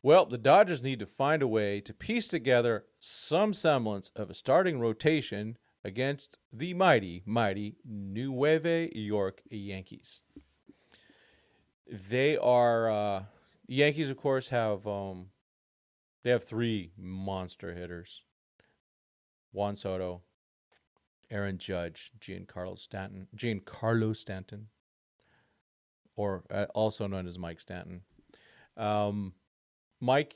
Well, the Dodgers need to find a way to piece together some semblance of a starting rotation against the mighty, mighty Nueve York Yankees. They are Yankees, of course, have they have three monster hitters: Juan Soto, Aaron Judge, Giancarlo Stanton, or also known as Mike Stanton. Um, Mike,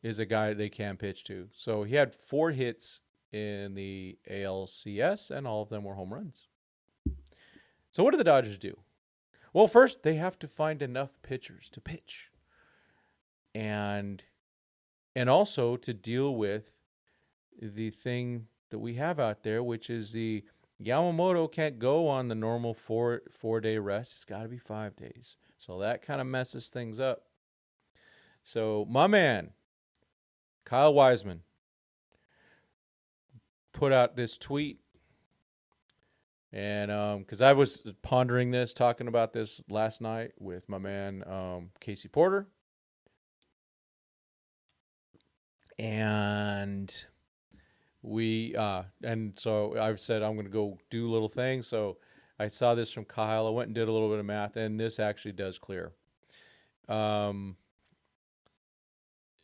is a guy they can pitch to. So he had 4 hits in the ALCS, and all of them were home runs. So what do the Dodgers do? Well, first they have to find enough pitchers to pitch, and also to deal with the thing that we have out there, which is the Yamamoto can't go on the normal four day rest. It's got to be 5 days. So that kind of messes things up. So my man, Kyle Wiseman, put out this tweet. And because I was pondering this, talking about this last night with my man Casey Porter. And so I've said I'm going to go do little things. So I saw this from Kyle. I went and did a little bit of math, and this actually does clear.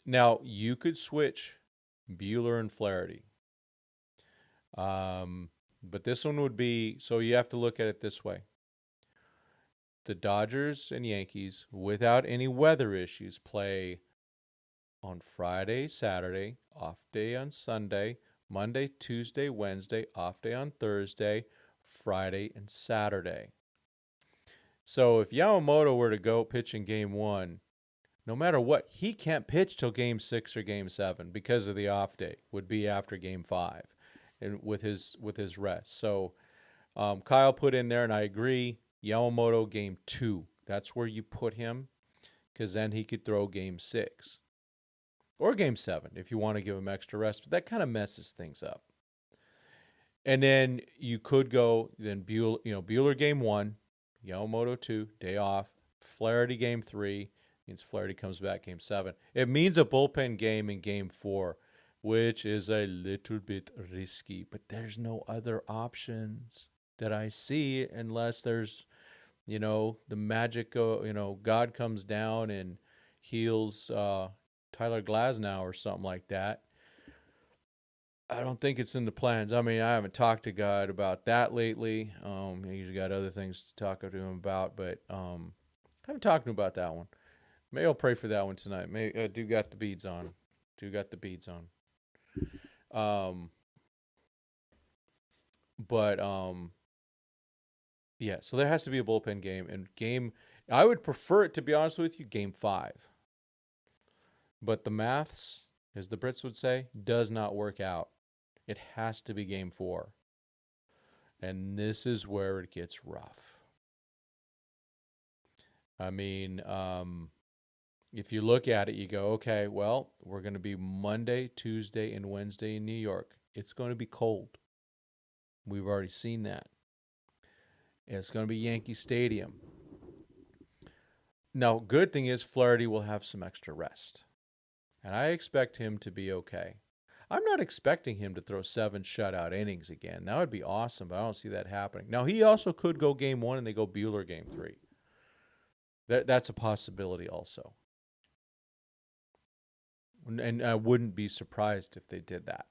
Now you could switch Buehler and Flaherty. But this one would be, so you have to look at it this way. The Dodgers and Yankees, without any weather issues, play on Friday, Saturday, off day on Sunday, Monday, Tuesday, Wednesday, off day on Thursday, Friday, and Saturday. So if Yamamoto were to go pitch in game 1, no matter what, he can't pitch till game 6 or game 7 because of the off day. Would be after game 5, and with his rest. So Kyle put in there, and I agree. Yamamoto game 2. That's where you put him, because then he could throw game 6 or game 7 if you want to give him extra rest. But that kind of messes things up. And then you could go then Buehler game 1, Yamamoto 2, day off. Flaherty game 3 means Flaherty comes back game 7. It means a bullpen game in game 4, which is a little bit risky, but there's no other options that I see unless there's, the magic, God comes down and heals Tyler Glasnow or something like that. I don't think it's in the plans. I mean, I haven't talked to God about that lately. He's got other things to talk to him about, but I haven't talked to him about that one. Maybe I'll pray for that one tonight. Maybe do got the beads on. But yeah, so there has to be a bullpen game, and I would prefer it, to be honest with you, game 5. But the maths, as the Brits would say, does not work out. It has to be game 4. And this is where it gets rough. I mean, if you look at it, you go, okay, well, we're going to be Monday, Tuesday, and Wednesday in New York. It's going to be cold. We've already seen that. It's going to be Yankee Stadium. Now, good thing is Flaherty will have some extra rest. And I expect him to be okay. I'm not expecting him to throw 7 shutout innings again. That would be awesome, but I don't see that happening. Now, he also could go game 1 and they go Buehler game 3. That's a possibility also. And I wouldn't be surprised if they did that.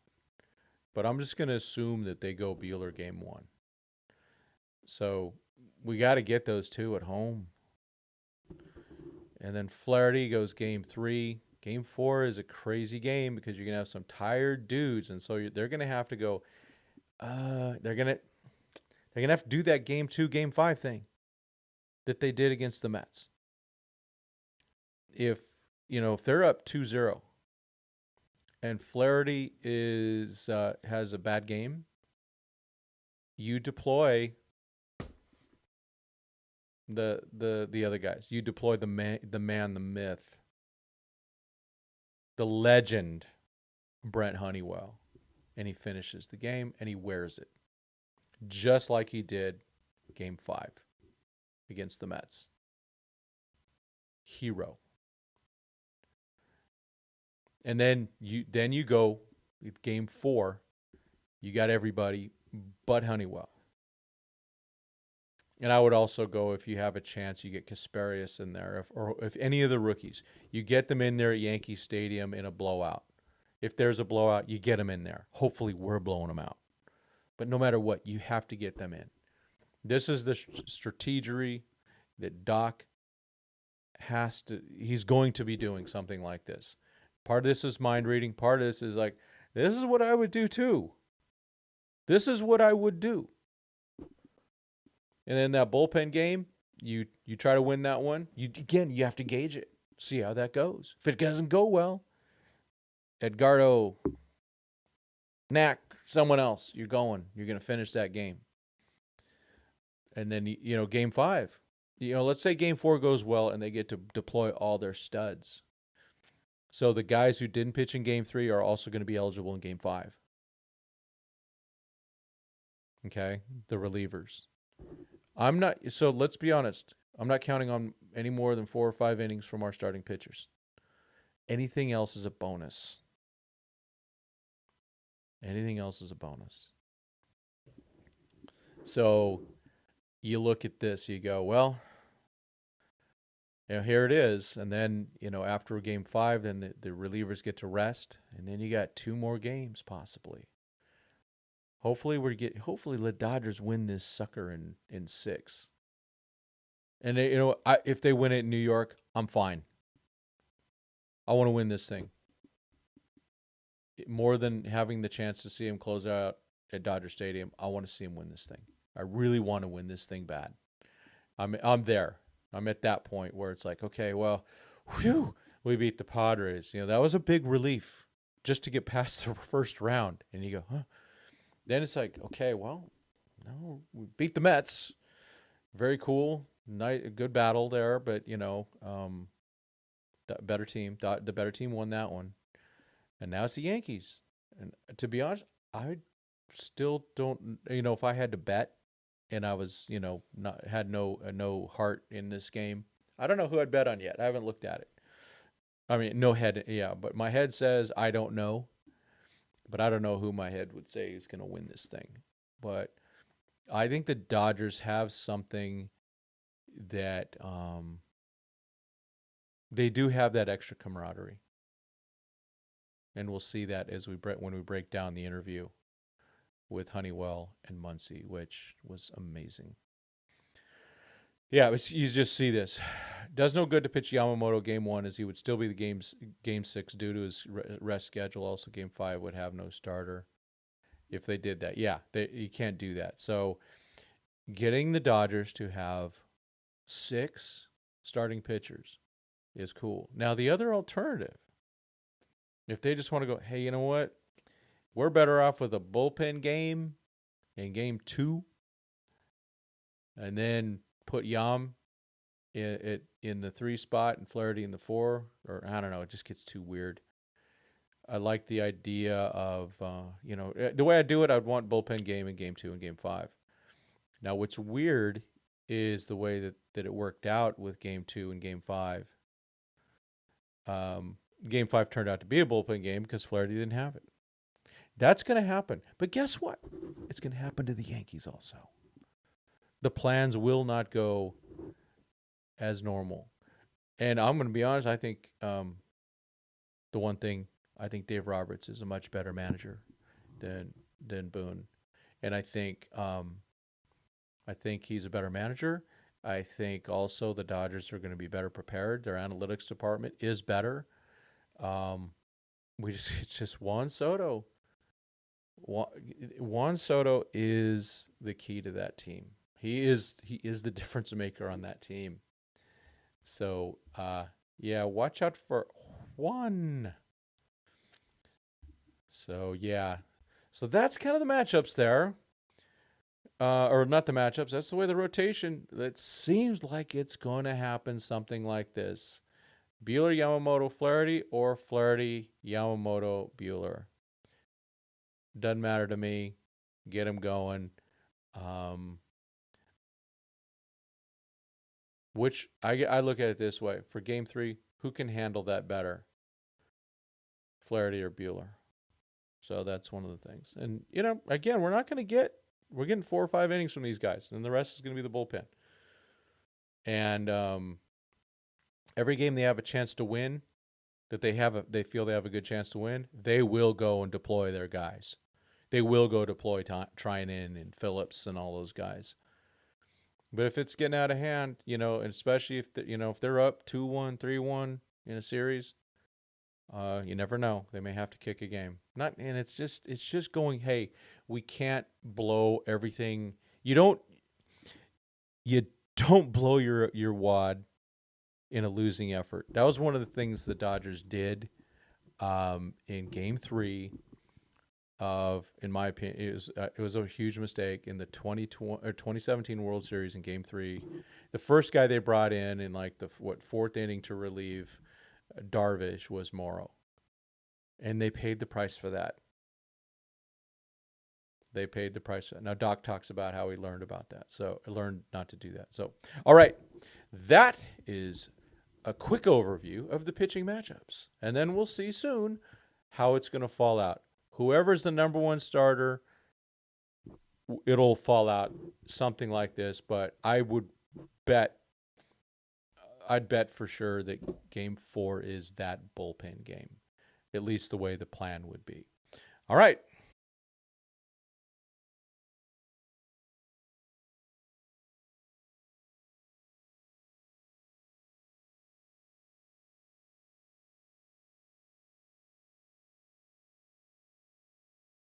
But I'm just going to assume that they go Buehler game 1. So we got to get those 2 at home. And then Flaherty goes game 3. Game 4 is a crazy game because you're going to have some tired dudes. And so they're going to have to go, they're going to have to do that game 2, game 5 thing that they did against the Mets. If they're up 2-0 and Flaherty has a bad game, you deploy the other guys. You deploy the man, the myth, the legend, Brent Honeywell, and he finishes the game and he wears it, just like he did game 5 against the Mets. Hero. And then you go with game 4. You got everybody but Honeywell. And I would also go, if you have a chance, you get Kasparius in there, or if any of the rookies, you get them in there at Yankee Stadium in a blowout. If there's a blowout, you get them in there. Hopefully, we're blowing them out. But no matter what, you have to get them in. This is the strategery that Doc has to. He's going to be doing something like this. Part of this is mind reading. Part of this is like, this is what I would do too. This is what I would do. And then that bullpen game, you try to win that one. You have to gauge it. See how that goes. If it doesn't go well, Edgardo, Knack, someone else, you're going to finish that game. And then, game 5. Let's say game 4 goes well and they get to deploy all their studs. So the guys who didn't pitch in game 3 are also going to be eligible in game 5. Okay? The relievers. So let's be honest. I'm not counting on any more than 4 or 5 innings from our starting pitchers. Anything else is a bonus. Anything else is a bonus. So you look at this, you go, well, here it is. And then, after game 5, then the relievers get to rest. And then you got 2 more games possibly. Hopefully the Dodgers win this sucker in 6. And if they win it in New York, I'm fine. I want to win this thing. More than having the chance to see him close out at Dodger Stadium, I want to see him win this thing. I really want to win this thing bad. I'm there. I'm at that point where it's like, okay, well, we beat the Padres. That was a big relief just to get past the first round. And you go, huh? Then it's like, okay, well, no, we beat the Mets. Very cool. Good battle there, but, the better team. The better team won that one. And now it's the Yankees. And to be honest, I still don't, if I had to bet and I was, had no heart in this game, I don't know who I'd bet on yet. I haven't looked at it. I mean, no head, yeah, but my head says I don't know. But I don't know who my head would say is going to win this thing. But I think the Dodgers have something that they do have that extra camaraderie. And we'll see that when we break down the interview with Honeywell and Muncy, which was amazing. Yeah, you just see this. Does no good to pitch Yamamoto game 1, as he would still be the game 6 due to his rest schedule. Also, game 5 would have no starter if they did that. Yeah, you can't do that. So getting the Dodgers to have 6 starting pitchers is cool. Now, the other alternative, if they just want to go, hey, you know what? We're better off with a bullpen game in game 2 and then put Yam in the 3 spot and Flaherty in the 4, or I don't know, it just gets too weird. I like the idea of, the way I do it, I'd want bullpen game in game 2 and game 5. Now, what's weird is the way that it worked out with game 2 and game 5. Game 5 turned out to be a bullpen game because Flaherty didn't have it. That's going to happen. But guess what? It's going to happen to the Yankees also. The plans will not go as normal. And I'm going to be honest, I think the one thing, I think Dave Roberts is a much better manager than Boone. And I think he's a better manager. I think also the Dodgers are going to be better prepared. Their analytics department is better. It's just Juan Soto. Juan Soto is the key to that team. He is the difference maker on that team. So, watch out for Juan. So, yeah. So that's kind of the matchups there. Or not the matchups. That's the way the rotation, it seems like it's going to happen something like this. Buehler, Yamamoto, Flaherty, or Flaherty, Yamamoto, Buehler. Doesn't matter to me. Get him going. Which I look at it this way. For game 3, who can handle that better? Flaherty or Buehler. So that's one of the things. And, again, we're getting 4 or 5 innings from these guys, and the rest is going to be the bullpen. And every game they have a chance to win, that they feel they have a good chance to win, they will go and deploy their guys. They will go deploy Treinen and Phillips and all those guys. But if it's getting out of hand, and especially if they're up 2-1, 3-1 in a series, you never know. They may have to kick a game. And it's just going, hey, we can't blow everything. You don't blow your wad in a losing effort. That was one of the things the Dodgers did in Game 3 in my opinion, it was a huge mistake in the 2017 World Series in Game 3. The first guy they brought in like the fourth inning to relieve Darvish was Morrow, and they paid the price for that. They paid the price for that. Now Doc talks about how he learned about that, so I learned not to do that. So, all right, that is a quick overview of the pitching matchups, and then we'll see soon how it's going to fall out. Whoever's the number one starter, it'll fall out something like this, but I'd bet for sure that Game 4 is that bullpen game, at least the way the plan would be. All right,